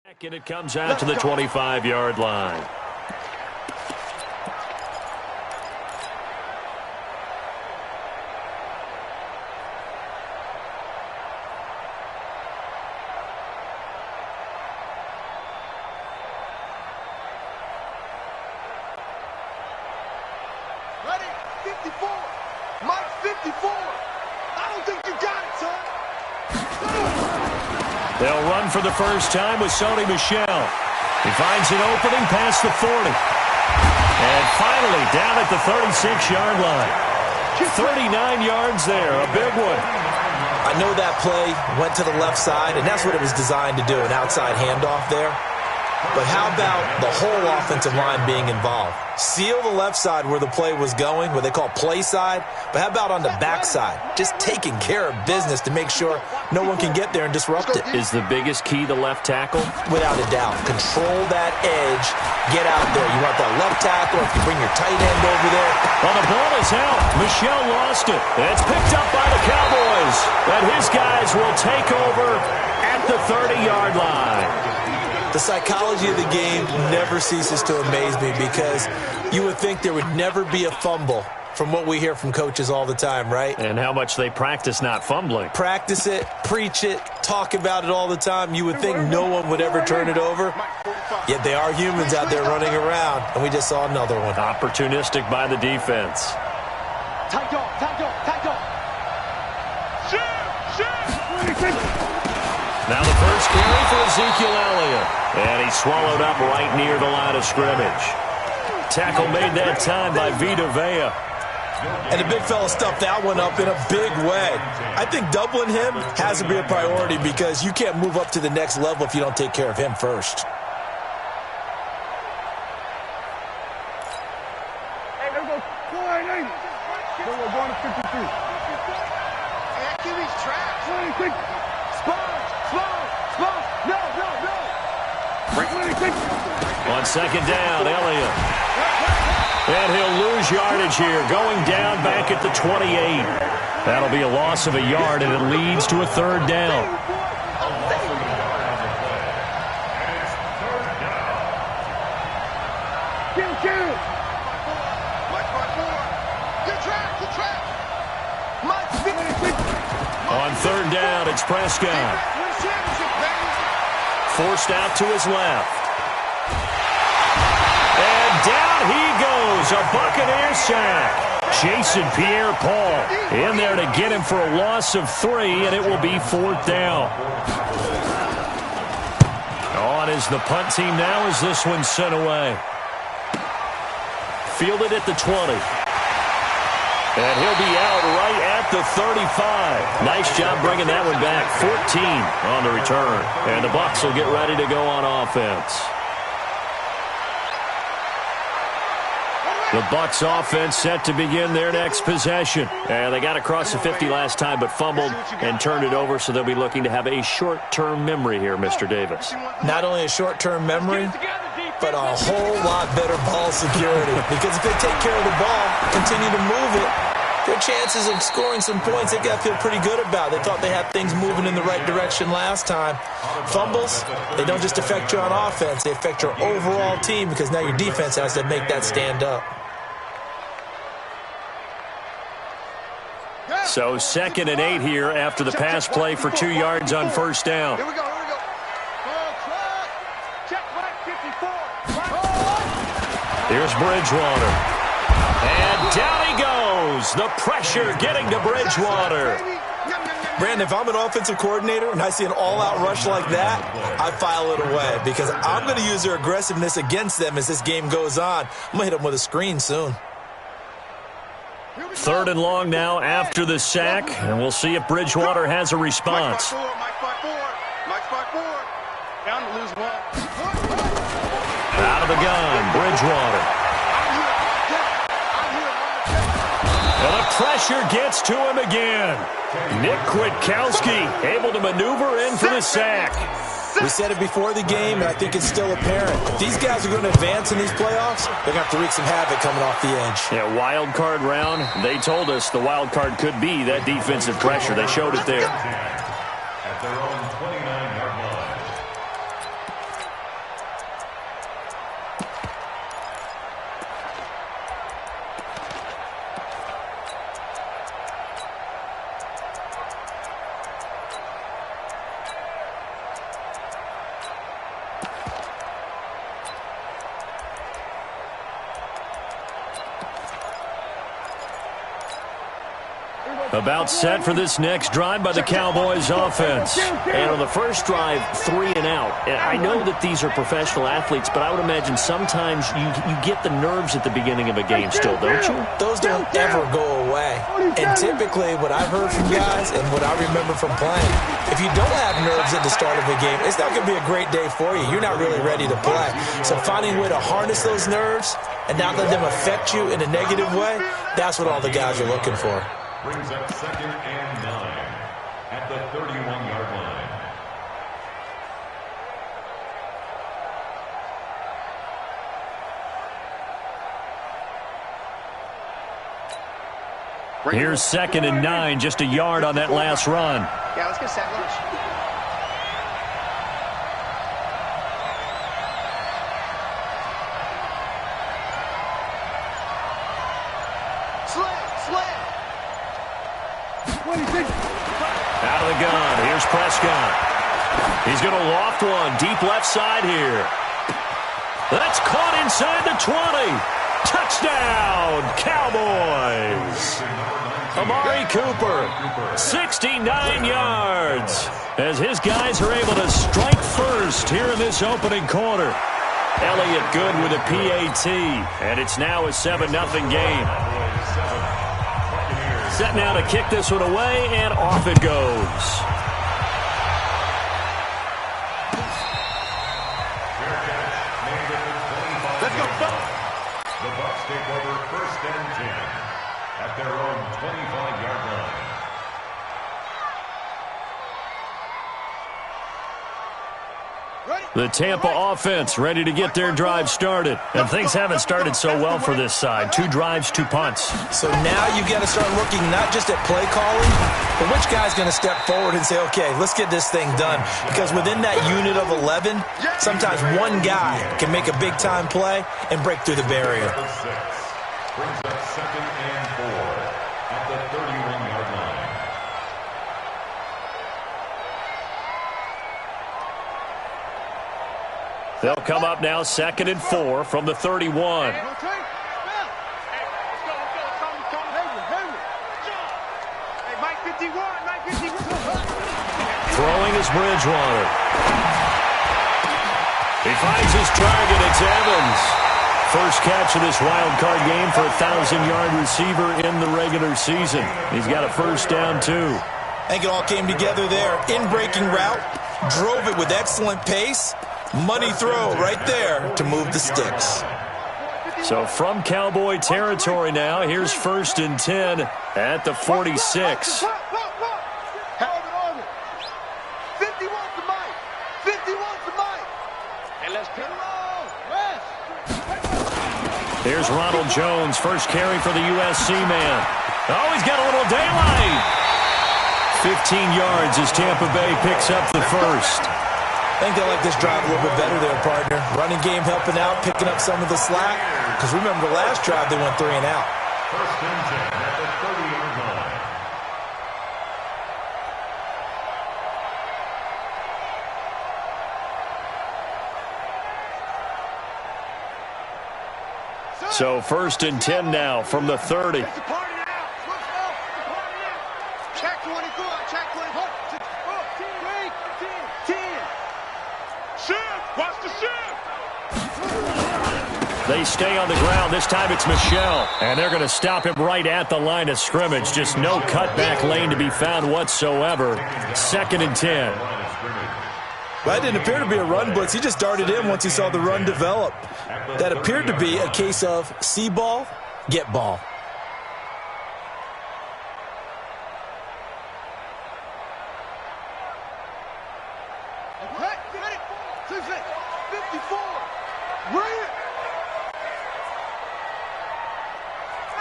And it comes out to the 25-yard line. Ready? 54. Mike 54. I don't think you got it, son. They'll run for the first time with Sony Michel. He finds an opening past the 40. And finally down at the 36-yard line. 39 yards there, a big one. I know that play went to the left side, and that's what it was designed to do, an outside handoff there. But how about the whole offensive line being involved? Seal the left side where the play was going, what they call play side. But how about on the back side? Just taking care of business to make sure no one can get there and disrupt it. Is the biggest key the left tackle? Without a doubt. Control that edge. Get out there. You want that left tackle. If you bring your tight end over there. Well, the ball is out. Michel lost it. It's picked up by the Cowboys. And his guys will take over at the 30-yard line. The psychology of the game never ceases to amaze me because you would think there would never be a fumble from what we hear from coaches all the time, right? And how much they practice not fumbling. Practice it, preach it, talk about it all the time. You would think no one would ever turn it over. Yet they are humans out there running around, and we just saw another one. Opportunistic by the defense. Tight dog, tight dog, tight dog. Shoot! Now the first carry for Ezekiel Elliott. And he's swallowed up right near the line of scrimmage. Tackle made that time by Vita Vea. And the big fella stuffed that one up in a big way. I think doubling him has to be a priority because you can't move up to the next level if you don't take care of him first. Hey, there we go. 480. We're going to 53. Hey, give me traps. Quick. No. On second down, Elliott. And he'll lose yardage here, going down back at the 28. That'll be a loss of a yard, and it leads to a third down. Kill. Good trap. On third down, it's Prescott. Forced out to his left. And down he goes, a Buccaneer sack. Jason Pierre-Paul in there to get him for a loss of 3, and it will be fourth down. On is the punt team now as this one's sent away. Fielded at the 20. And he'll be out right at the 35. Nice job bringing that one back. 14 on the return. And the Bucs will get ready to go on offense. The Bucs offense set to begin their next possession. And they got across the 50 last time but fumbled and turned it over, so they'll be looking to have a short-term memory here, Mr. Davis. Not only a short-term memory, but a whole lot better ball security. Because if they take care of the ball, continue to move it, their chances of scoring some points, they got to feel pretty good about. They thought they had things moving in the right direction last time. Fumbles, they don't just affect you on offense. They affect your overall team because now your defense has to make that stand up. So 2nd and 8 here after the pass play for 2 yards on first down. Here we go. Check back 54. Here's Bridgewater. And down he goes. The pressure getting to Bridgewater. Brandon, if I'm an offensive coordinator and I see an all-out rush like that, I file it away because I'm going to use their aggressiveness against them as this game goes on. I'm going to hit them with a screen soon. 3rd and long now after the sack, and we'll see if Bridgewater has a response. Mike 5-4. Down to lose 1. Out of the gun, Bridgewater. And the pressure gets to him again. Nick Kwiatkowski able to maneuver in for the sack. We said it before the game, and I think it's still apparent. If these guys are going to advance in these playoffs, they're going to have to wreak some havoc coming off the edge. Yeah, wild card round. They told us the wild card could be that defensive pressure. They showed it there. At their own 29-yard line. About set for this next drive by the Cowboys offense. And on the first drive, 3 and out. And I know that these are professional athletes, but I would imagine sometimes you get the nerves at the beginning of a game still, don't you? Those don't ever go away. And typically what I've heard from guys and what I remember from playing, if you don't have nerves at the start of a game, it's not going to be a great day for you. You're not really ready to play. So finding a way to harness those nerves and not let them affect you in a negative way, that's what all the guys are looking for. Brings up 2nd and 9 at the 31-yard line. Here's 2nd and 9, just a yard on that last run. Yeah, let's get set lunch. Out of the gun, here's Prescott. He's going to loft one, deep left side here. That's caught inside the 20. Touchdown, Cowboys. Amari Cooper, 69 yards, as his guys are able to strike first here in this opening quarter. Elliott good with a PAT, and it's now a 7-0 game. Set now to kick this one away, and off it goes. Let's go, The Bucs take over 1st and 10 at their own 25-yard line. The Tampa offense ready to get their drive started. And things haven't started so well for this side. 2 drives, 2 punts. So now you've got to start looking not just at play calling, but which guy's going to step forward and say, okay, let's get this thing done. Because within that unit of 11, sometimes one guy can make a big-time play and break through the barrier. Brings up 2nd and 4 at the 31-yard line. They'll come up now 2nd and 4 from the 31. Throwing is Bridgewater. He finds his target. It's Evans. First catch of this wild card game for a 1,000-yard receiver in the regular season. He's got a first down, too. I think it all came together there. In-breaking route, drove it with excellent pace. Money throw right there to move the sticks. So from Cowboy territory now, here's 1st and 10 at the 46. Here's Ronald Jones, first carry for the USC man. Oh, he's got a little daylight. 15 yards as Tampa Bay picks up the first. I think they like this drive a little bit better there, partner. Running game helping out, picking up some of the slack. Because remember, the last drive they went 3 and out. 1st and 10 at the 30-yard line. So 1st and 10 now from the 30. Check 24, check 24. 10. Shift, watch the shift. They stay on the ground. This time it's Michel. And they're going to stop him right at the line of scrimmage. Just no cutback lane to be found whatsoever. 2nd and 10. That didn't appear to be a run blitz. He just darted in once he saw the run develop. That appeared to be a case of see ball, get ball. Okay, 54. Right.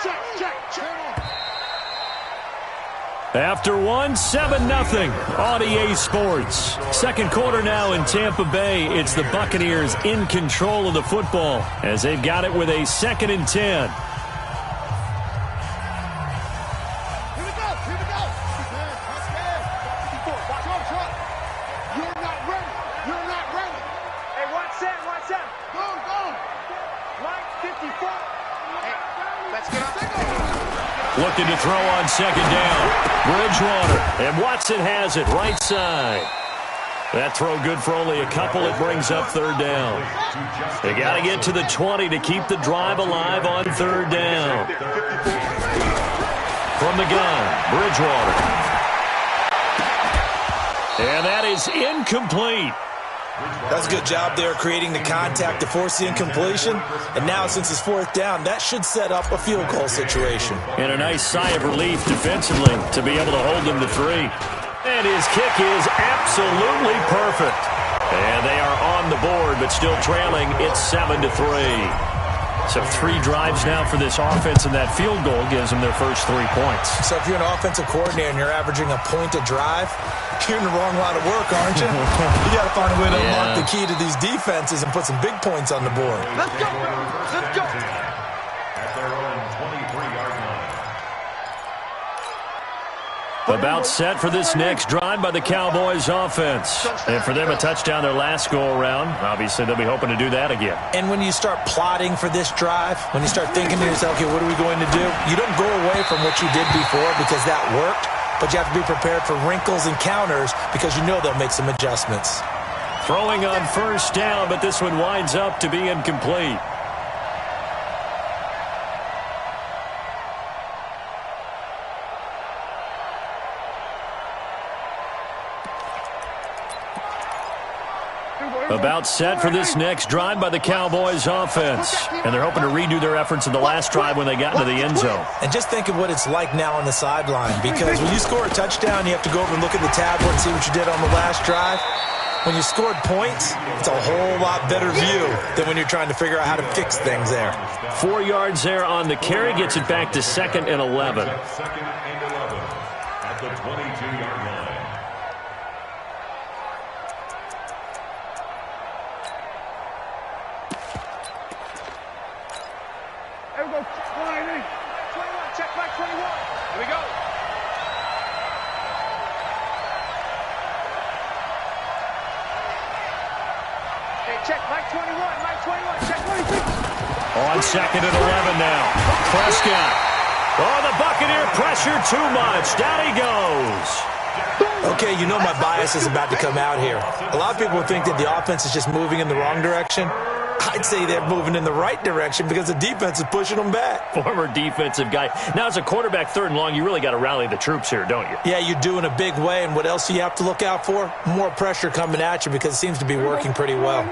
Check. After one, 7-0 on EA Sports. Second quarter now in Tampa Bay. It's the Buccaneers in control of the football as they've got it with a 2nd and 10. Here we go. You're not ready. Hey, watch that. Go. Line 54. Hey, let's get up. Looking to throw on second down. Bridgewater. And Watson has it right side. That throw good for only a couple. It brings up third down. They got to get to the 20 to keep the drive alive on third down. From the gun, Bridgewater. And that is incomplete. That's a good job there creating the contact to force the incompletion. And now since it's fourth down, that should set up a field goal situation. And a nice sigh of relief defensively to be able to hold them to 3. And his kick is absolutely perfect. And they are on the board, but still trailing. It's 7-3. So 3 drives now for this offense, and that field goal gives them their first 3 points. So if you're an offensive coordinator and you're averaging a point a drive, you're in the wrong line of work, aren't you? You got to find a way to unlock the key to these defenses and put some big points on the board. Let's go. Let's go. At their own 23-yard line. About set for this next drive by the Cowboys offense. And for them, a touchdown their last go-around. Obviously, they'll be hoping to do that again. And when you start plotting for this drive, when you start thinking to yourself, okay, what are we going to do? You don't go away from what you did before because that worked, but you have to be prepared for wrinkles and counters because you know they'll make some adjustments. Throwing on first down, but this one winds up to be incomplete. About set for this next drive by the Cowboys offense. And they're hoping to redo their efforts in the last drive when they got into the end zone. And just think of what it's like now on the sideline, because when you score a touchdown, you have to go over and look at the tablet and see what you did on the last drive. When you scored points, it's a whole lot better view than when you're trying to figure out how to fix things there. 4 yards there on the carry, gets it back to 2nd and 11. 2nd and 11 at the 22-yard line. Here we go. 21. Check back 21. Here we go. Hey, check Mike 21. Mike 21. Check 26. On 2nd and 11 now. Prescott. Oh, the Buccaneer pressure too much. Down he goes. Okay, you know my bias is about to come out here. A lot of people think that the offense is just moving in the wrong direction. I'd say they're moving in the right direction because the defense is pushing them back. Former defensive guy. Now, as a quarterback, 3rd and long, you really got to rally the troops here, don't you? Yeah, you do in a big way. And what else do you have to look out for? More pressure coming at you because it seems to be working pretty well.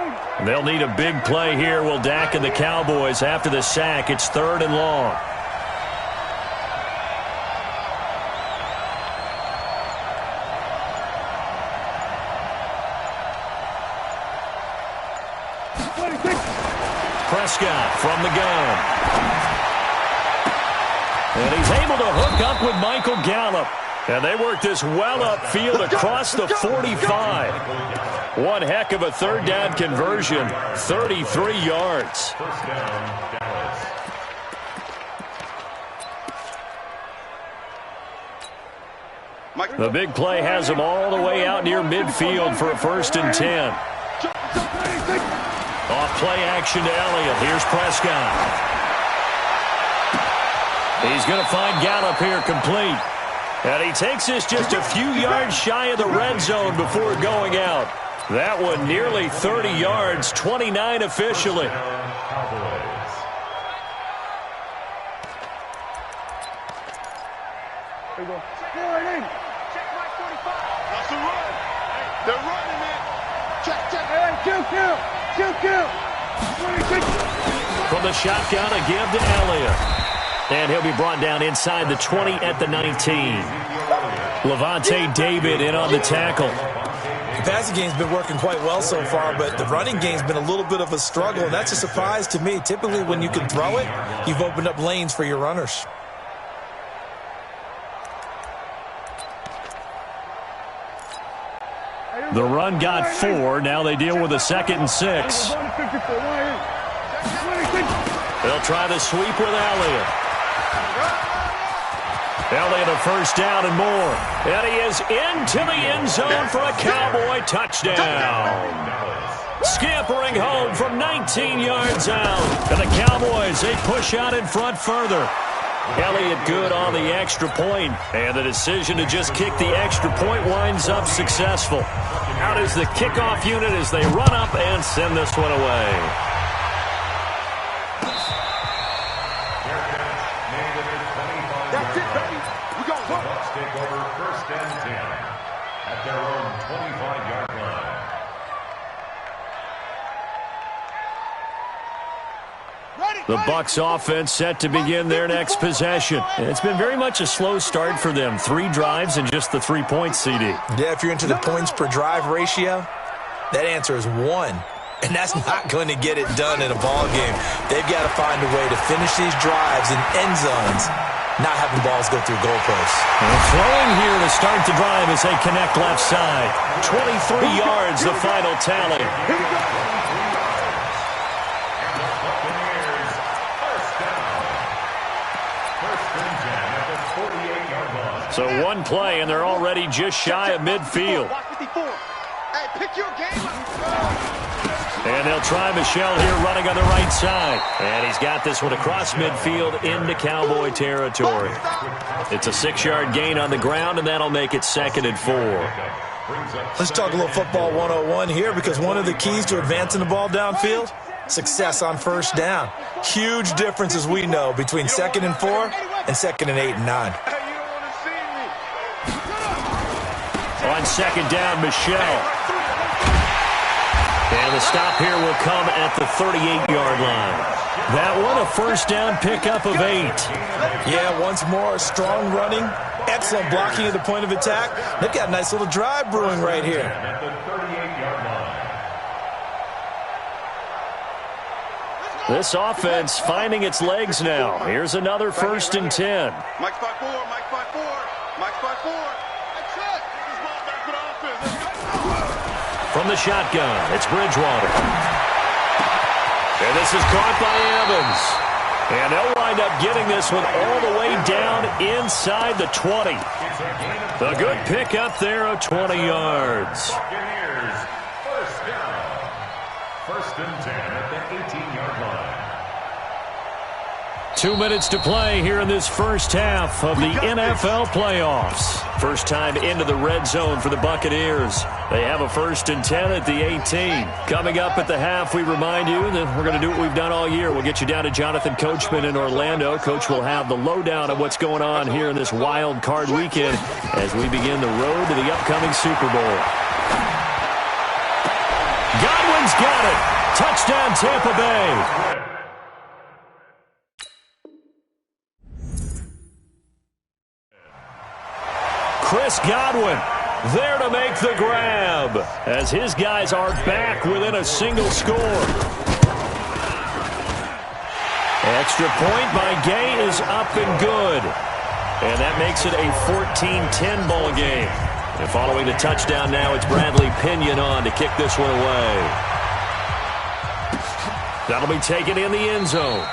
They'll need a big play here. Will Dak and the Cowboys after the sack. It's 3rd and long. Prescott from the gun. And he's able to hook up with Michael Gallup. And they work this well upfield across the 45. One heck of a 3rd down conversion. 33 yards. First down, Dallas. The big play has them all the way out near midfield for a 1st and 10. Off play action to Elliott. Here's Prescott. He's going to find Gallup here complete. And he takes this just a few yards shy of the red zone before going out. That one nearly 30 yards, 29 officially. Cowboys. Here we go. Check Mike 45. That's the run. They're running it. Check. Hey, kill. 26. From the shotgun, a give to Elliott. And he'll be brought down inside the 20 at the 19. Levante David in on the tackle. The passing game's been working quite well so far, but the running game's been a little bit of a struggle, and that's a surprise to me. Typically, when you can throw it, you've opened up lanes for your runners. The run got 4. Now they deal with a 2nd and 6. They'll try the sweep with Elliott. Elliott a 1st down and more. And he is into the end zone for a Cowboy touchdown. Scampering home from 19 yards out. And the Cowboys, they push out in front further. Elliott good on the extra point, and the decision to just kick the extra point winds up successful. Out is the kickoff unit as they run up and send this one away. That's it, baby. We got The Bucs take over 1st and 10 at their own 25-yard line. The Bucs offense set to begin their next possession. And it's been very much a slow start for them. 3 drives and just the 3 points, CD. Yeah, if you're into the points per drive ratio, that answer is 1. And that's not going to get it done in a ball game. They've got to find a way to finish these drives in end zones, not having balls go through goalposts. And throwing here to start the drive as they connect left side. 23 yards, the final tally. So 1 play, and they're already just shy of midfield. Hey, pick your game up. And they'll try Michel here running on the right side. And he's got this one across midfield into Cowboy territory. It's a 6-yard gain on the ground, and that'll make it 2nd and 4. Let's talk a little football 101 here, because one of the keys to advancing the ball downfield, success on 1st down. Huge difference, as we know, between 2nd and 4 and 2nd and 8 and 9. On 2nd down, Michel. And the stop here will come at the 38-yard line. That one, a 1st down pickup of 8. Yeah, once more, strong running, excellent blocking at the point of attack. They've got a nice little drive brewing right here. At the 38-yard line. This offense finding its legs now. Here's another 1st and 10. Mike's 5-4, Mike's 5-4, Mike's 5-4. From the shotgun, it's Bridgewater. And this is caught by Evans. And they'll wind up getting this one all the way down inside the 20. A good pick up there of 20 yards. Buccaneers, 1st down. 1st and 10 at the 18-yard line. 2 minutes to play here in this first half of the NFL playoffs. First time into the red zone for the Buccaneers. They have a 1st and 10 at the 18. Coming up at the half, we remind you that we're going to do what we've done all year. We'll get you down to Jonathan Coachman in Orlando. Coach will have the lowdown of what's going on here in this wild card weekend as we begin the road to the upcoming Super Bowl. Godwin's got it. Touchdown, Tampa Bay. Chris Godwin there to make the grab as his guys are back within a single score. Extra point by Gay is up and good. And that makes it a 14-10 ball game. And following the touchdown now, it's Bradley Pinion on to kick this one away. That'll be taken in the end zone.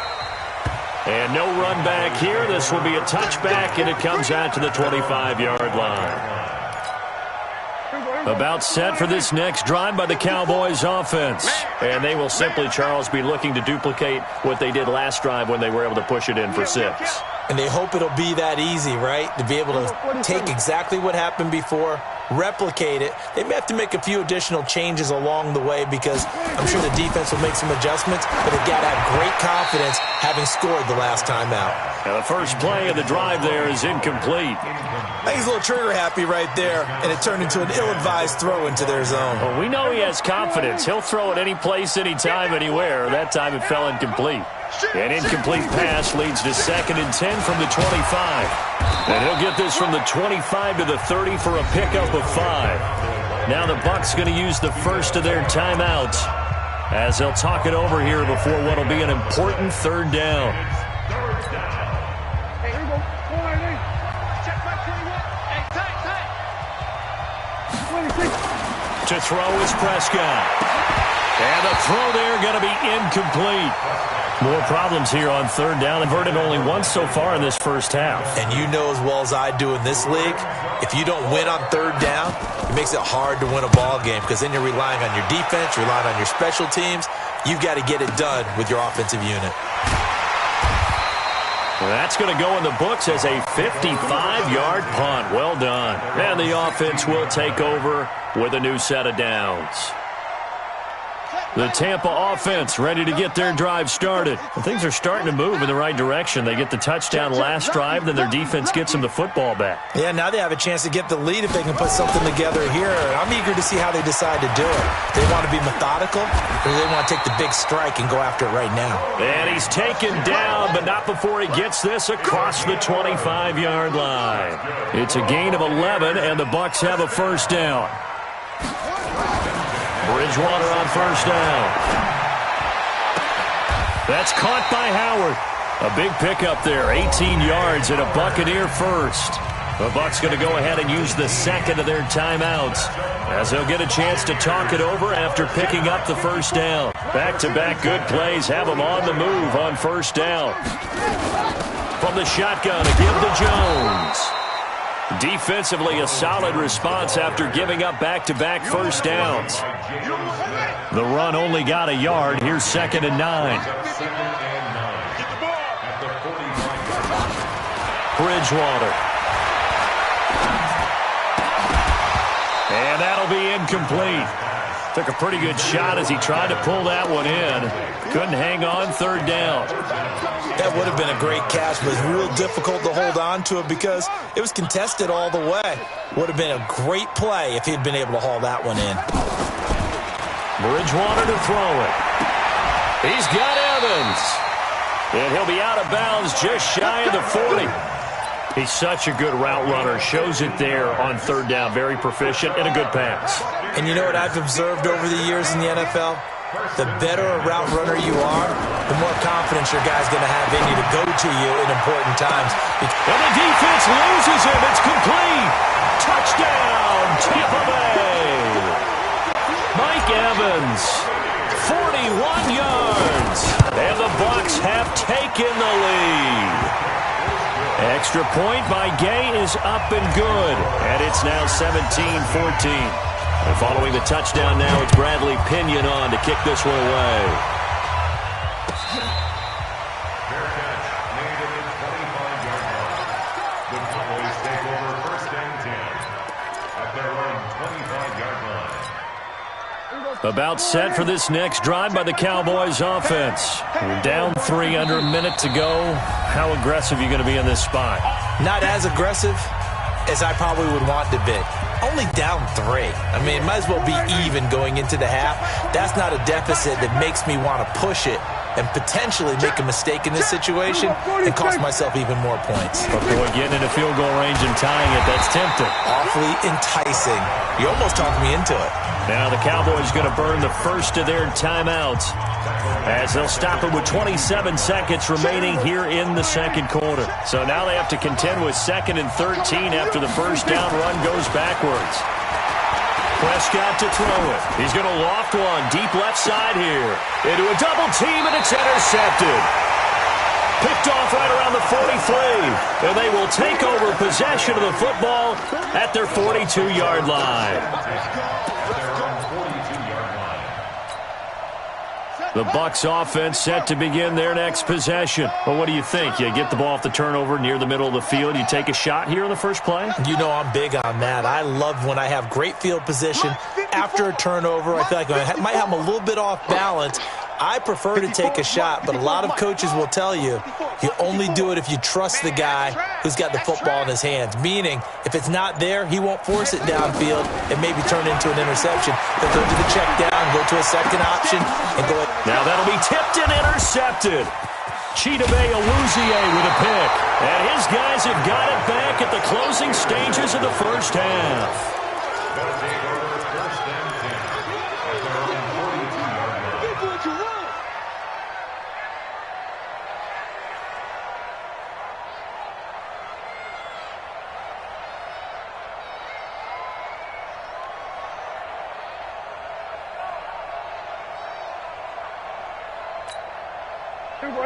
And no run back here. This will be a touchback, and it comes out to the 25-yard line. About set for this next drive by the Cowboys offense. And they will simply, Charles, be looking to duplicate what they did last drive when they were able to push it in for 6. And they hope it'll be that easy, right? To be able to take exactly what happened before, replicate it. They may have to make a few additional changes along the way because I'm sure the defense will make some adjustments, but they've got to have great confidence having scored the last time out. Now the first play of the drive there is incomplete. I think he's a little trigger happy right there, and it turned into an ill-advised throw into their zone. Well, we know he has confidence. He'll throw it any place, anytime, anywhere. That time it fell incomplete. An incomplete pass leads to 2nd and 10 from the 25. And he'll get this from the 25 to the 30 for a pickup of 5. Now the Bucs going to use the first of their timeouts as they'll talk it over here before what will be an important 3rd down. Hey, here we go. Check my 21. Hey, tight. To throw is Prescott. And the throw there going to be incomplete. More problems here on 3rd down. Inverted only once so far in this first half. And you know as well as I do in this league, if you don't win on 3rd down, it makes it hard to win a ball game because then you're relying on your defense, you're relying on your special teams. You've got to get it done with your offensive unit. That's going to go in the books as a 55-yard punt. Well done. And the offense will take over with a new set of downs. The Tampa offense ready to get their drive started. Well, things are starting to move in the right direction. They get the touchdown last drive, then their defense gets them the football back. Yeah, now they have a chance to get the lead if they can put something together here. I'm eager to see how they decide to do it. They want to be methodical, or they want to take the big strike and go after it right now. And he's taken down, but not before he gets this across the 25-yard line. It's a gain of 11, and the Bucs have a first down. Bridgewater on first down. That's caught by Howard. A big pickup there, 18 yards and a Buccaneer first. The Bucs going to go ahead and use the second of their timeouts as they'll get a chance to talk it over after picking up the first down. Back-to-back good plays have them on the move on first down. From the shotgun, a give to Jones. Defensively, a solid response after giving up back-to-back first downs. The run only got a yard. Here's 2nd and 9. Bridgewater. And that'll be incomplete. Took a pretty good shot as he tried to pull that one in. Couldn't hang on, third down. That would have been a great catch, but it's real difficult to hold on to it because it was contested all the way. Would have been a great play if he'd been able to haul that one in. Bridgewater to throw it. He's got Evans. And he'll be out of bounds just shy of the 40. He's such a good route runner. Shows it there on third down. Very proficient and a good pass. And you know what I've observed over the years in the NFL? The better a route runner you are, the more confidence your guy's going to have in you to go to you in important times. And the defense loses him. It's complete. Touchdown, Tampa Bay. Mike Evans, 41 yards. And the Bucs have taken the lead. Extra point by Gay is up and good. And it's now 17-14. And following the touchdown now, it's Bradley Pinion on to kick this one away. Fair catch made at the 25-yard line. The Cowboys take over 1st and 10 at their own 25-yard line. About set for this next drive by the Cowboys offense. We're down 3 under a minute to go. How aggressive are you going to be in this spot? Not as aggressive as I probably would want to be. Only down 3. I mean, it might as well be even going into the half. That's not a deficit that makes me want to push it and potentially make a mistake in this situation and cost myself even more points. But boy, getting into field goal range and tying it, that's tempting. Awfully enticing. You almost talked me into it. Now the Cowboys going to burn the first of their timeouts as they'll stop it with 27 seconds remaining here in the second quarter. So now they have to contend with 2nd and 13 after the first down run goes backwards. Prescott to throw it. He's going to loft one deep left side here. Into a double team, and it's intercepted. Picked off right around the 43. And they will take over possession of the football at their 42-yard line. The Bucs offense set to begin their next possession. Well, what do you think? You get the ball off the turnover near the middle of the field. You take a shot here in the first play? You know I'm big on that. I love when I have great field position. After a turnover, I feel like I might have them a little bit off balance. I prefer to take a shot, but a lot of coaches will tell you, you only do it if you trust the guy who's got the football in his hands. Meaning, if it's not there, he won't force it downfield and maybe turn it into an interception. He'll go to the check down, go to a second option, and go. Now that'll be tipped and intercepted. Chidobe Awuzie with a pick. And his guys have got it back at the closing stages of the first half.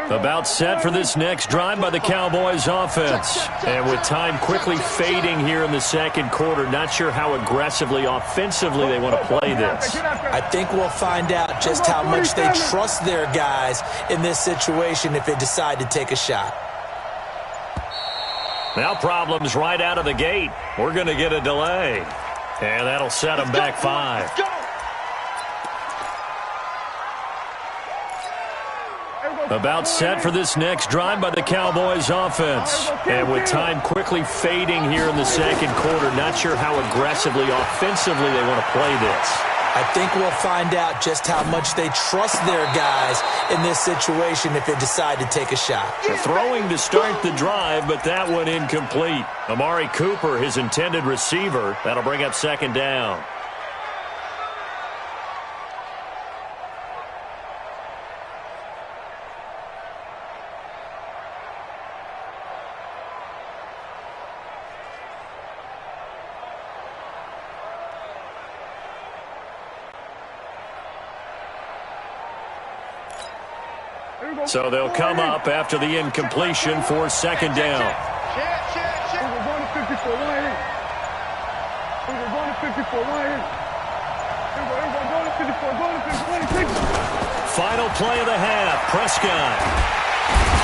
About set for this next drive by the Cowboys offense. And with time quickly fading here in the second quarter, not sure how aggressively, offensively they want to play this. I think we'll find out just how much they trust their guys in this situation if they decide to take a shot. Now problems right out of the gate. We're going to get a delay. And that'll set them back 5. About set for this next drive by the Cowboys offense. And with time quickly fading here in the second quarter, not sure how aggressively, offensively they want to play this. I think we'll find out just how much they trust their guys in this situation if they decide to take a shot. The throwing to start the drive, but that one incomplete. Amari Cooper, his intended receiver. That'll bring up second down. So they'll come up after the incompletion for second down. Final play of the half, Prescott.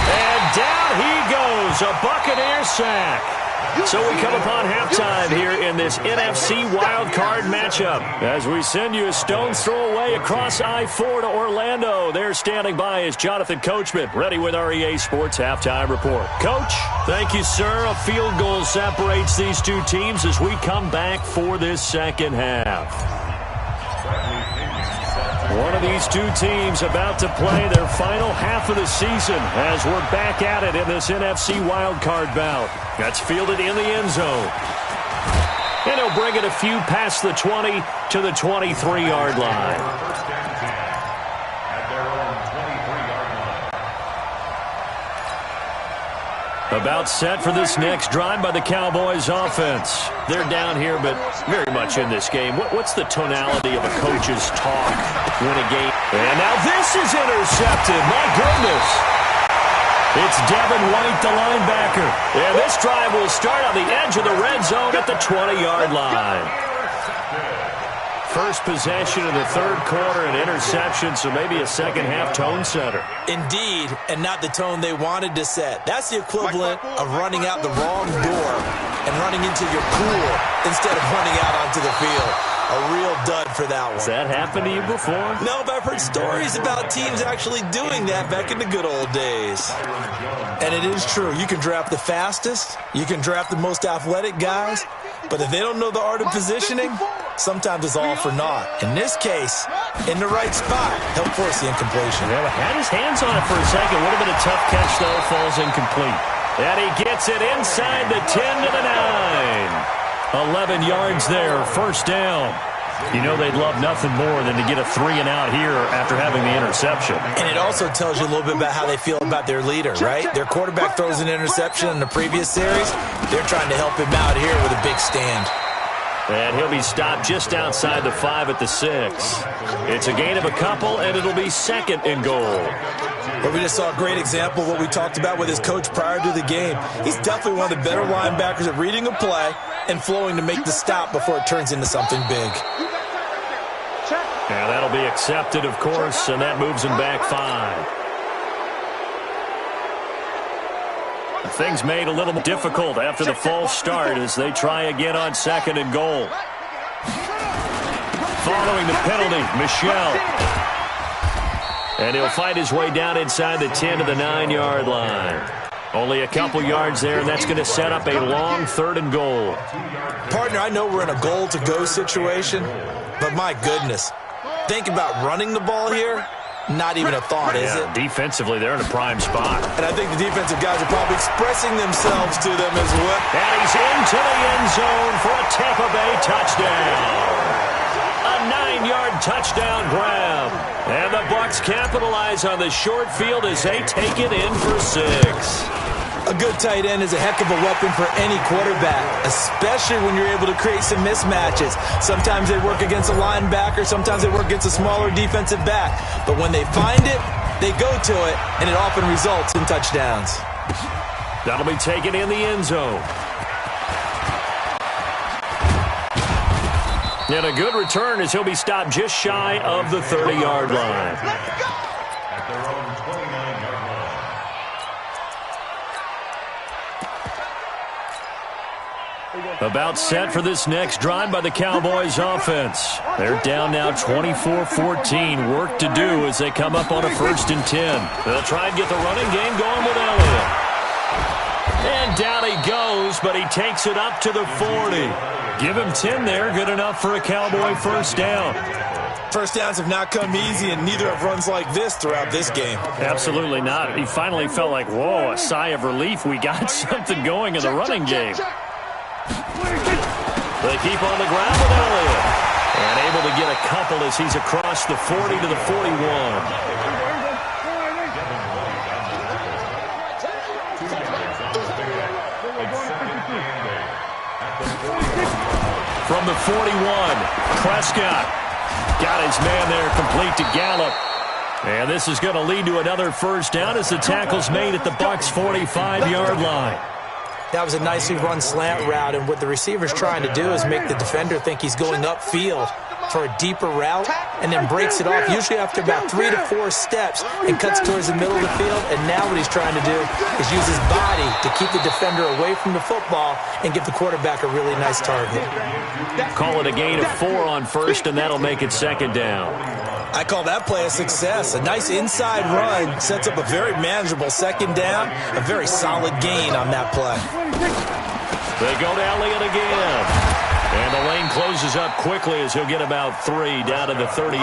And down he goes, a Buccaneer sack. So we come upon halftime here in this NFC wildcard matchup. As we send you a stone's throw away across I-4 to Orlando. There standing by is Jonathan Coachman, ready with our EA Sports Halftime Report. Coach, thank you, sir. A field goal separates these two teams as we come back for this second half. One of these two teams about to play their final half of the season as we're back at it in this NFC wildcard bout. That's fielded in the end zone. And he'll bring it a few past the 20 to the 23-yard line. First and 10 at their own 23-yard line. About set for this next drive by the Cowboys offense. They're down here, but very much in this game. What's the tonality of a coach's talk when a game? And now this is intercepted. My goodness. It's Devin White, the linebacker. And this drive will start on the edge of the red zone at the 20-yard line. First possession of the third quarter, an interception, so maybe a second-half tone setter. Indeed, and not the tone they wanted to set. That's the equivalent of running out the wrong door and running into your pool instead of running out onto the field. A real dud for that one. Has that happened to you before? No, but I've heard stories about teams actually doing that back in the good old days. And it is true. You can draft the fastest. You can draft the most athletic guys. But if they don't know the art of positioning, sometimes it's all for naught. In this case, in the right spot, he'll force the incompletion. Well, had his hands on it for a second. Would have been a tough catch, though. Falls incomplete. And he gets it inside the 10 to the 9. 11 yards there, first down. You know they'd love nothing more than to get a 3-and-out here after having the interception. And it also tells you a little bit about how they feel about their leader, right? Their quarterback throws an interception in the previous series. They're trying to help him out here with a big stand. And he'll be stopped just outside the 5 at the 6. It's a gain of a couple, and it'll be second and goal. But we just saw a great example of what we talked about with his coach prior to the game. He's definitely one of the better linebackers at reading a play and flowing to make the stop before it turns into something big. And that'll be accepted, of course, and that moves him back 5. Things made a little difficult after the false start as they try again on second and goal. Following the penalty, Michel. And he'll fight his way down inside the 10 to the 9-yard line. Only a couple yards there, and that's going to set up a long third and goal. Partner, I know we're in a goal-to-go situation, but my goodness. Think about running the ball here. Not even a thought, is it? Defensively, they're in a prime spot. And I think the defensive guys are probably expressing themselves to them as well. And he's into the end zone for a Tampa Bay touchdown. A 9-yard touchdown grab. And the Bucs capitalize on the short field as they take it in for 6. A good tight end is a heck of a weapon for any quarterback, especially when you're able to create some mismatches. Sometimes they work against a linebacker, sometimes they work against a smaller defensive back. But when they find it, they go to it, and it often results in touchdowns. That'll be taken in the end zone. And a good return as he'll be stopped just shy of the 30-yard line. At their own 29-yard line. About set for this next drive by the Cowboys offense. They're down now 24-14. Work to do as they come up on a 1st and 10. They'll try and get the running game going with Elliott. And down he goes, but he takes it up to the 40. Give him 10 there. Good enough for a Cowboy 1st down. First downs have not come easy, and neither have runs like this throughout this game. Absolutely not. He finally felt like, whoa, a sigh of relief. We got something going in the running game. They keep on the ground with Elliott. And able to get a couple as he's across the 40 to the 41. From the 41, Prescott got his man there complete to Gallup. And this is going to lead to another 1st down as the tackle's made at the Bucs' 45-yard line. That was a nicely run slant route, and what the receiver's trying to do is make the defender think he's going upfield for a deeper route and then breaks it off, usually after about 3 to 4 steps, and cuts towards the middle of the field. And now what he's trying to do is use his body to keep the defender away from the football and give the quarterback a really nice target. Call it a gain of 4 on 1st, and that'll make it 2nd down. I call that play a success. A nice inside run sets up a very manageable 2nd down, a very solid gain on that play. They go to Elliott again. And the lane closes up quickly as he'll get about 3 down to the 38.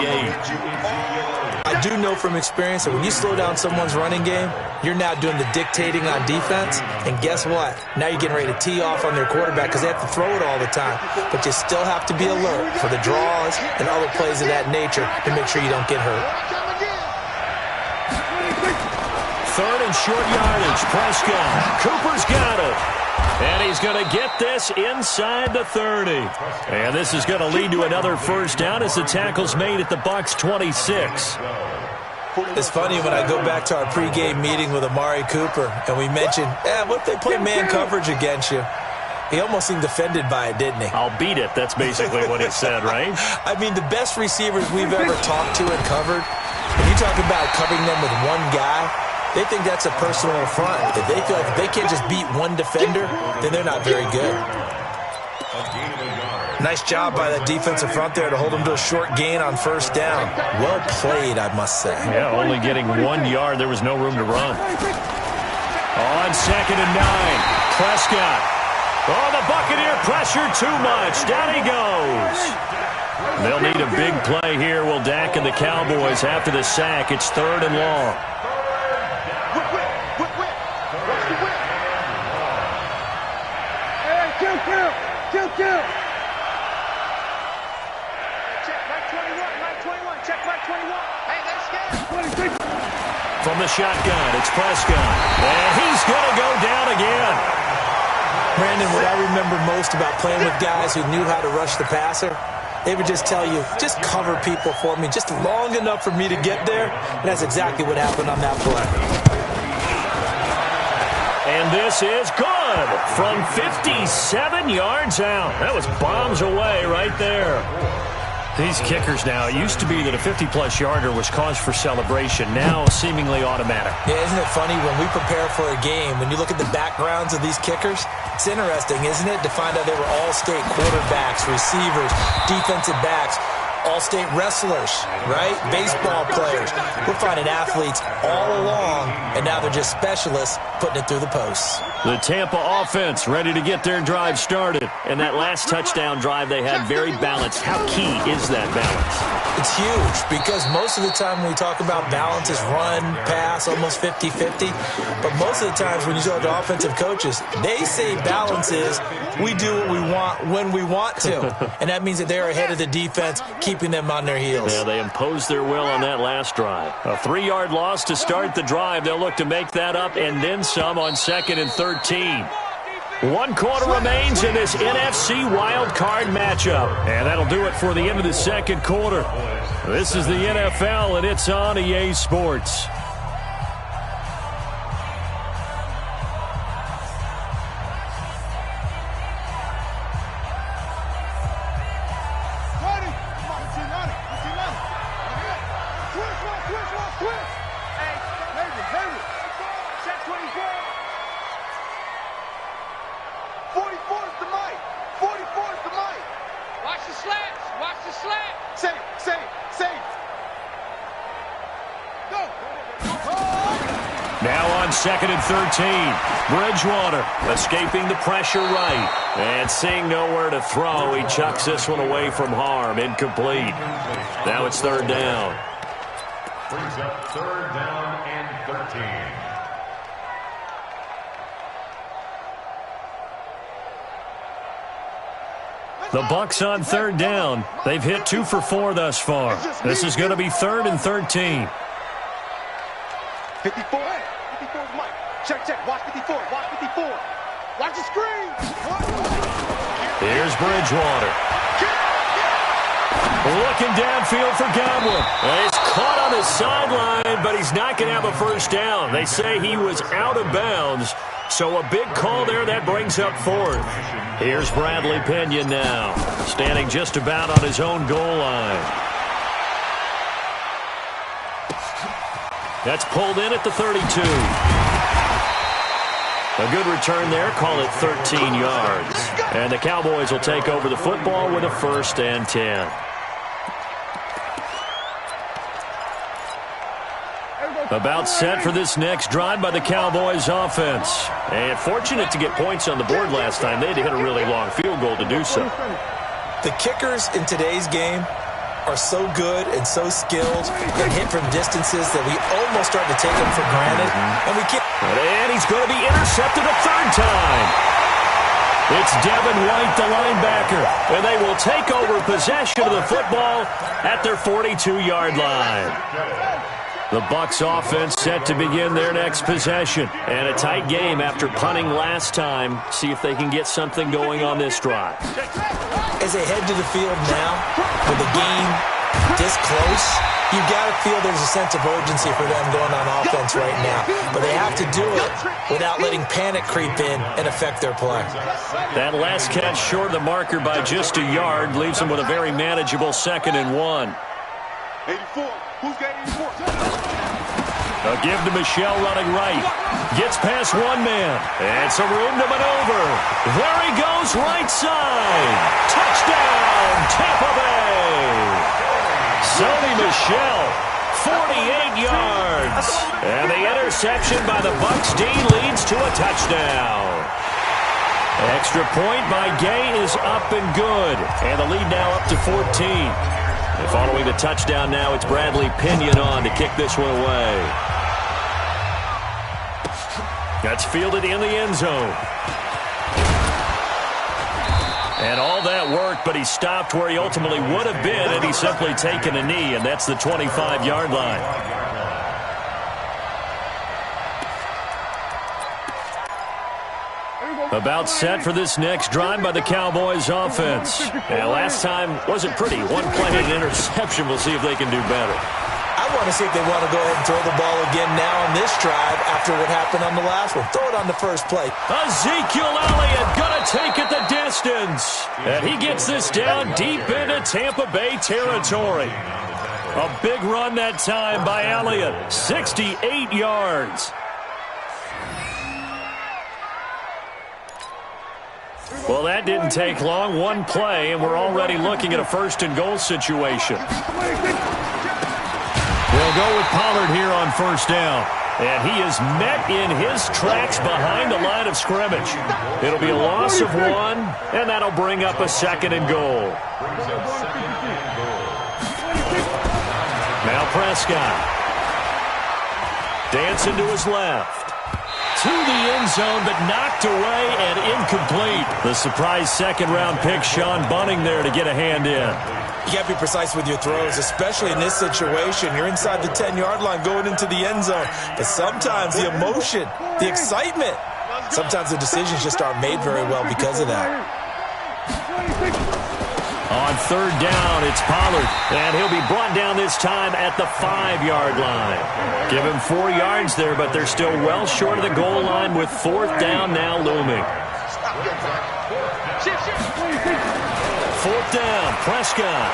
I do know from experience that when you slow down someone's running game, you're now doing the dictating on defense. And guess what? Now you're getting ready to tee off on their quarterback because they have to throw it all the time. But you still have to be alert for the draws and other plays of that nature to make sure you don't get hurt. 3rd and short yardage. Prescott. Cooper's got it. And he's going to get this inside the 30. And this is going to lead to another 1st down as the tackle's made at the Bucs' 26. It's funny when I go back to our pregame meeting with Amari Cooper and we mentioned, what if they play man coverage against you? He almost seemed offended by it, didn't he? I'll beat it. That's basically what he said, right? I mean, the best receivers we've ever talked to and covered, when you talk about covering them with one guy, they think that's a personal affront. If they feel like if they can't just beat one defender, then they're not very good. Nice job by that defensive front there to hold him to a short gain on 1st down. Well played, I must say. Yeah, only getting 1 yard. There was no room to run. On 2nd and 9, Prescott. Oh, the Buccaneer pressure too much. Down he goes. They'll need a big play here. Will Dak and the Cowboys after the sack. It's 3rd and long. Kill. Check right 21. Check right 21. Hey, they're scared. From the shotgun, it's Prescott. And he's going to go down again. Brandon, what I remember most about playing with guys who knew how to rush the passer, they would just tell you, just cover people for me, just long enough for me to get there. And that's exactly what happened on that play. And this is good from 57 yards out. That was bombs away right there. These kickers now, it used to be that a 50-plus yarder was cause for celebration. Now seemingly automatic. Yeah, isn't it funny when we prepare for a game, when you look at the backgrounds of these kickers, it's interesting, isn't it, to find out they were all-state quarterbacks, receivers, defensive backs, all-state wrestlers, right? Baseball players. We're finding athletes all along, and now they're just specialists putting it through the posts. The Tampa offense ready to get their drive started. And that last touchdown drive they had very balanced. How key is that balance? It's huge because most of the time when we talk about balance is run, pass, almost 50-50. But most of the times when you talk to offensive coaches, they say balance is we do what we want when we want to. And that means that they're ahead of the defense, keeping them on their heels. Yeah, they imposed their will on that last drive. A 3-yard loss to start the drive. They'll look to make that up and then some on 2nd and 13. 1 quarter remains in this NFC wild card matchup. And that'll do it for the end of the 2nd quarter. This is the NFL, and it's on EA Sports. Check 24. 44 is the mic. on 2nd and 13. Bridgewater escaping the pressure right. And seeing nowhere to throw, he chucks this one away from harm. Incomplete. Now it's 3rd down. Brings up 3rd down and 13. The Bucs on 3rd down. They've hit 2 for 4 thus far. This is going to be 3rd and 13. 54. 54 is Mike. Check, check. Watch 54. Watch 54. Watch the screen. Here's Bridgewater. Looking downfield for Godwin. He's caught on the sideline, but he's not going to have a first down. They say he was out of bounds. So a big call there. That brings up 4th. Here's Bradley Pinion now, standing just about on his own goal line. That's pulled in at the 32. A good return there. Call it 13 yards. And the Cowboys will take over the football with a 1st and 10. About set for this next drive by the Cowboys offense. And fortunate to get points on the board last time. They had to hit a really long field goal to do so. The kickers in today's game are so good and so skilled and hit from distances that we almost start to take them for granted. And we can't. And he's going to be intercepted a 3rd time. It's Devin White, the linebacker. And they will take over possession of the football at their 42-yard line. The Bucs offense set to begin their next possession. And a tight game after punting last time. See if they can get something going on this drive. As they head to the field now, with the game this close, you've got to feel there's a sense of urgency for them going on offense right now. But they have to do it without letting panic creep in and affect their play. That last catch short of the marker by just a yard leaves them with a very manageable 2nd and 1. 84. Who's got 84? A give to Michelle running right. Gets past one man. And some room to maneuver. There he goes, right side. Touchdown, Tampa Bay. Sony Michel, 48 yards. And the interception by the Bucs D leads to a touchdown. Extra point by Gay is up and good. And the lead now up to 14. And following the touchdown now, it's Bradley Pinion on to kick this one away. That's fielded in the end zone. And all that work, but he stopped where he ultimately would have been had he simply taken a knee, and that's the 25-yard line. About set for this next drive by the Cowboys offense. And last time wasn't pretty. One play and an interception. We'll see if they can do better. I want to see if they want to go ahead and throw the ball again now on this drive after what happened on the last one. Throw it on the first play. Ezekiel Elliott going to take it the distance. And he gets this down deep into Tampa Bay territory. A big run that time by Elliott. 68 yards. Well, that didn't take long. One play, and we're already looking at a 1st and goal situation. They'll go with Pollard here on 1st down. And he is met in his tracks behind the line of scrimmage. It'll be a loss of 1, and that'll bring up a 2nd and goal. Now Prescott. Dancing to his left. To the end zone, but knocked away and incomplete. The surprise 2nd-round pick, Sean Bunting, there to get a hand in. You got to be precise with your throws, especially in this situation. You're inside the 10-yard line going into the end zone. But sometimes the emotion, the excitement, sometimes the decisions just aren't made very well because of that. On 3rd down, it's Pollard, and he'll be brought down this time at the 5-yard line. Give him 4 yards there, but they're still well short of the goal line with 4th down now looming. 4th down, Prescott.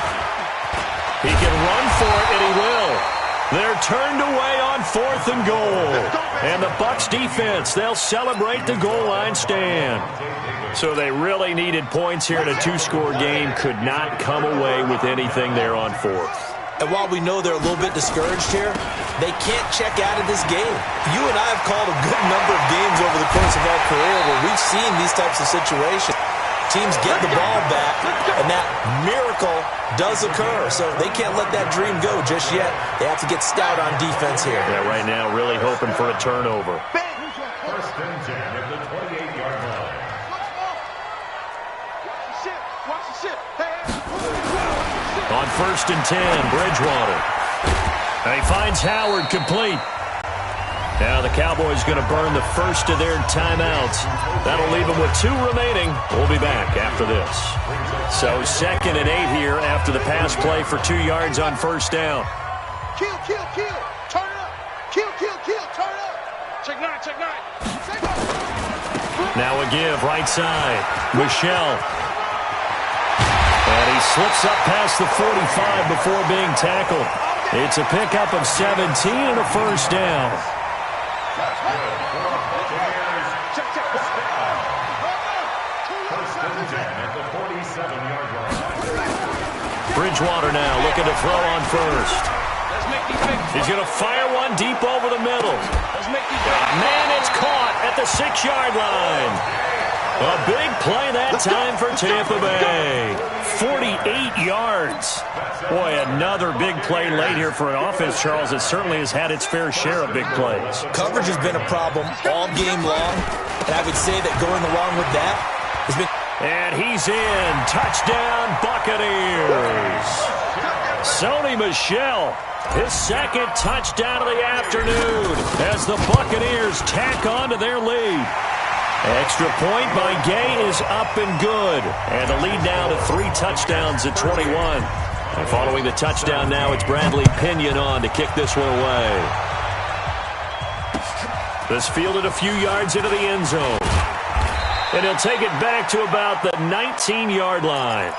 He can run for it, and he will. They're turned away on 4th and goal. And the Bucs defense, they'll celebrate the goal line stand. So they really needed points here in a 2-score game. Could not come away with anything there on 4th. And while we know they're a little bit discouraged here, they can't check out of this game. You and I have called a good number of games over the course of our career where we've seen these types of situations. Teams get the ball back, and that miracle does occur. So they can't let that dream go just yet. They have to get stout on defense here. Yeah, right now really hoping for a turnover. First and 10 at the 28-yard line. On first and 10, Bridgewater. And he finds Howard complete. Now the Cowboys going to burn the first of their timeouts. That'll leave them with 2 remaining. We'll be back after this. So 2nd and 8 here after the pass play for 2 yards on first down. Kill. Turn it up. Kill. Turn it up. Check 9. Now a give, right side. Michelle. And he slips up past the 45 before being tackled. It's a pickup of 17 and a first down. That's good for the Buccaneers. First and 10 at the 47-yard line. Bridgewater now looking to throw on first. He's going to fire one deep over the middle. Man, it's caught at the 6-yard line. A big play that time for Tampa Bay. 48 yards. Boy, another big play late here for an offense, Charles, that certainly has had its fair share of big plays. Coverage has been a problem all game long, and I would say that going along with that has been... And he's in. Touchdown, Buccaneers. Sony Michel, his 2nd touchdown of the afternoon as the Buccaneers tack on to their lead. Extra point by Gay is up and good. And the lead now to 3 touchdowns at 21. And following the touchdown now, it's Bradley Pinion on to kick this one away. This fielded a few yards into the end zone. And he'll take it back to about the 19-yard line.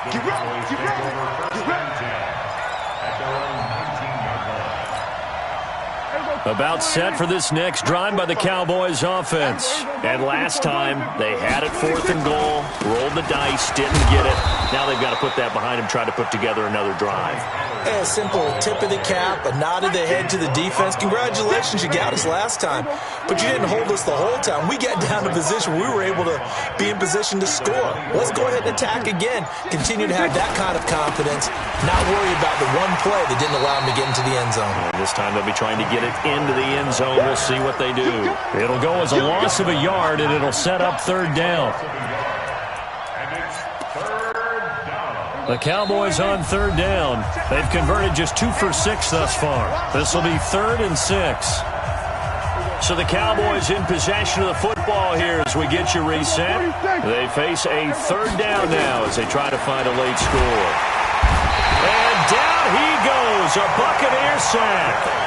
About set for this next drive by the Cowboys offense. And last time, they had it 4th and goal, rolled the dice, didn't get it. Now they've got to put that behind them, try to put together another drive. A simple tip of the cap, a nod of the head to the defense. Congratulations, you got us last time, but you didn't hold us the whole time. We got down to position. We were able to be in position to score. Let's go ahead and attack again. Continue to have that kind of confidence, not worry about the one play that didn't allow them to get into the end zone. And this time they'll be trying to get it into the end zone. We'll see what they do. It'll go as a loss of a yard, and it'll set up 3rd down. The Cowboys on 3rd down. They've converted just 2 for 6 thus far. This will be 3rd and 6. So the Cowboys in possession of the football here as we get you reset. They face a 3rd down now as they try to find a late score. And down he goes, a Buccaneer sack.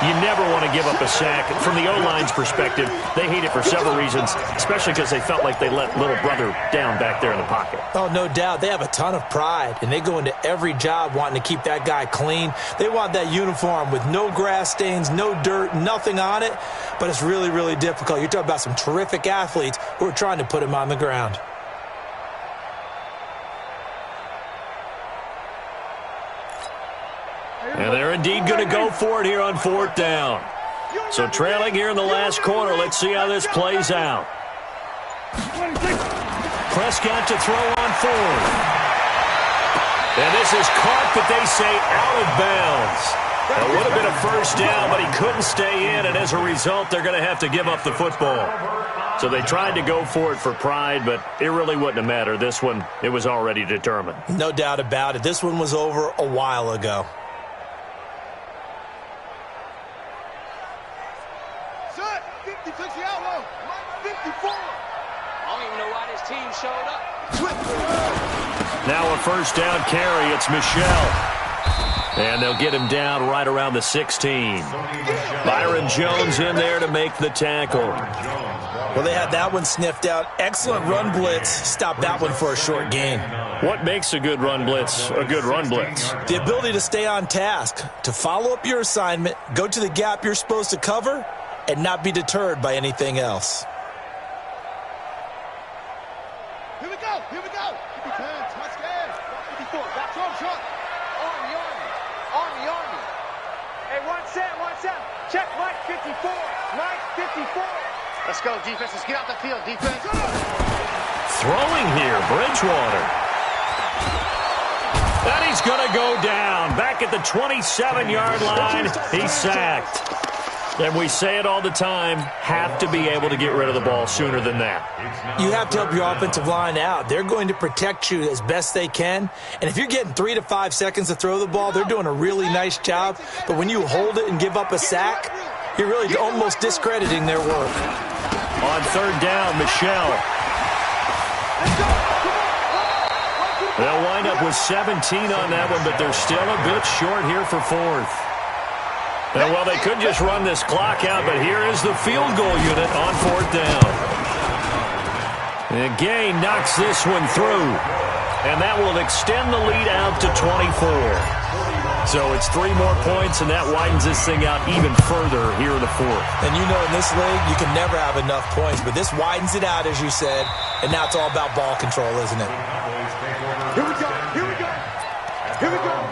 You never want to give up a sack. From the O-line's perspective, they hate it for several reasons, especially because they felt like they let little brother down back there in the pocket. Oh, no doubt. They have a ton of pride, and they go into every job wanting to keep that guy clean. They want that uniform with no grass stains, no dirt, nothing on it, but it's really, really difficult. You're talking about some terrific athletes who are trying to put him on the ground. And they're indeed going to go for it here on 4th down. So trailing here in the last quarter. Let's see how this plays out. Prescott to throw on 4th. And this is caught, but they say out of bounds. It would have been a first down, but he couldn't stay in, and as a result, they're going to have to give up the football. So they tried to go for it for pride, but it really wouldn't have mattered. This one, it was already determined. No doubt about it. This one was over a while ago. Now a first down carry. It's Michel. And they'll get him down right around the 16. Byron Jones in there to make the tackle. Well, they had that one sniffed out. Excellent run blitz. Stopped that one for a short gain. What makes a good run blitz a good run blitz? The ability to stay on task, to follow up your assignment, go to the gap you're supposed to cover, and not be deterred by anything else. Here we go. Here we go. Touchdown. 54. Back to him, shot. Army. Hey, 1 set. Check Mike 54. Mike 54. Let's go, defense. Let's get out the field, defense. Throwing here, Bridgewater. And he's going to go down. Back at the 27-yard line, he's sacked. And we say it all the time, have to be able to get rid of the ball sooner than that. You have to help your offensive line out. They're going to protect you as best they can. And if you're getting 3 to 5 seconds to throw the ball, they're doing a really nice job. But when you hold it and give up a sack, you're really almost discrediting their work. On third down, Michelle. They'll wind up with 17 on that one, but they're still a bit short here for fourth. And, well, they could just run this clock out, but here is the field goal unit on fourth down. And Gay knocks this one through, and that will extend the lead out to 24. So it's 3 more points, and that widens this thing out even further here in the fourth. And you know in this league, you can never have enough points, but this widens it out, as you said, and now it's all about ball control, isn't it? Here we go.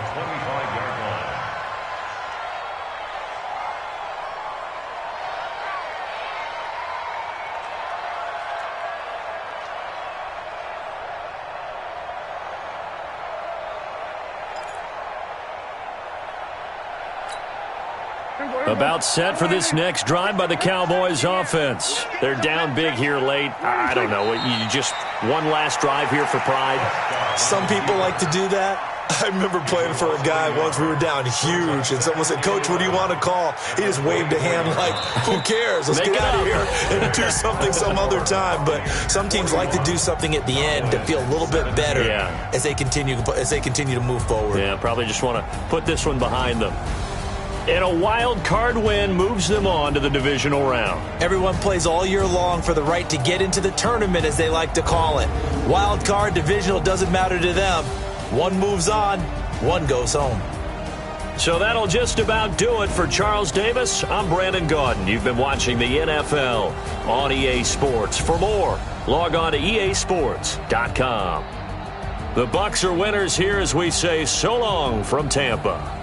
About set for this next drive by the Cowboys offense. They're down big here late. I don't know. You just one last drive here for pride. Some people like to do that. I remember playing for a guy once. We were down huge, and someone said, "Coach, what do you want to call?" He just waved a hand like, "Who cares? Let's get out of here and do something some other time." But some teams like to do something at the end to feel a little bit better as they continue to move forward. Yeah, probably just want to put this one behind them. And a wild card win moves them on to the divisional round. Everyone plays all year long for the right to get into the tournament, as they like to call it. Wild card, divisional, doesn't matter to them. One moves on, one goes home. So that'll just about do it for Charles Davis. I'm Brandon Gaudin. You've been watching the NFL on EA Sports. For more, log on to easports.com. The Bucs are winners here as we say so long from Tampa.